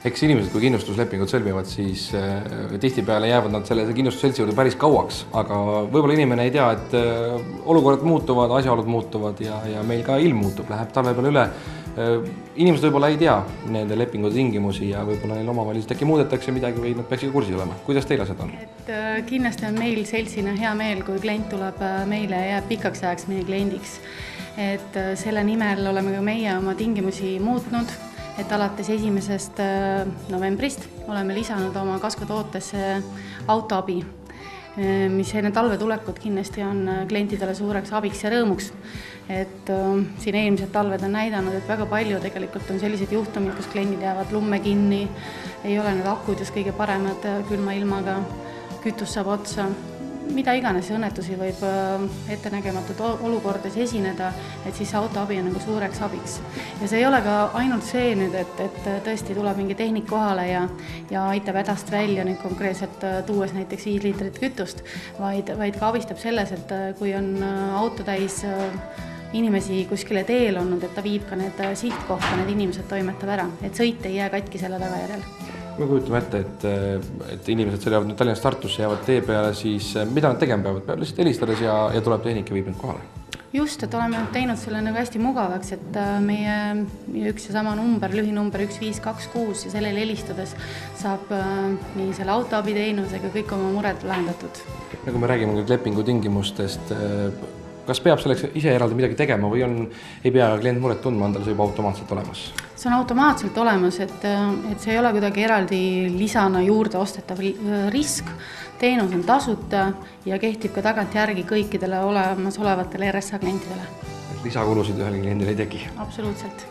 Eks inimesed, kui kindlustuslepingud sõlmivad, siis tihtipeale jäävad nad selle kindlustusseltsi juurde päris kauaks, aga võib-olla inimene ei tea, et olukorrad muutuvad, asjaolud muutuvad ja meil ka ilm muutub, läheb talve peale üle. Inimesed võib-olla ei tea nende lepingute tingimusi ja võib-olla neil omavaheliselt äkki muudetakse midagi või nad peaksid kursis olema. Kuidas teil asjad on? Kindlasti on meil seltsina hea meel, kui klient tuleb meile ja jääb pikaks ajaks meie kliendiks. Selle nimel oleme ka meie oma tingimusi muutnud. Alates 1. novembrist oleme lisanud oma kaskotootesse autoabi, mis enne talve tulekut kindlasti on klientidele suureks abiks ja rõõmuks. Siin eelmised talved on näidanud, et väga palju tegelikult on sellised juhtumid, kus kliendid jäävad lumme kinni, ei ole need akud just kõige paremad külma ilmaga, kütus saab otsa. Mida iganes õnnetusi võib ettenägematud olukordades esineda, siis autoabi on suureks abiks. Ja see ei ole ka ainult see nüüd, et tõesti tuleb mingi tehnik kohale ja aitab hädast välja nüüd konkreetselt tuues näiteks 5 liitrit kütust, vaid ka abistab selles, et kui on auto täis inimesi kuskile teel olnud, et ta viib ka need sihtkohta, need inimesed toimetab ära, et sõit ei jää katki selle tagajärjel. Me kujutame ette, et inimesed sõidavad nüüd Tallinnast Tartusse, jäävad tee peale, siis mida nad tegema peavad? Peavad lihtsalt helistades ja tuleb tehnik ja viib nüüd kohale? Just, et oleme teinud selle hästi mugavaks, et meie üks ja sama number, lühinumber 1526 ja sellele helistades saab nii selle autoabi teenusega kõik oma mured lahendatud. Nagu me räägime nüüd lepingu tingimustest, kas peab selleks ise eraldi midagi tegema või ei pea klient muret tundma, on tal see juba automaatselt olemas? See on automaatselt olemas, et see ei ole kuidagi eraldi lisana juurde ostetav risk. Teenus on tasuta ja kehtib ka tagantjärgi kõikidele olemasolevatele RSA klientidele. Lisakulusid ühele kliendile ei tegi? Absoluutselt.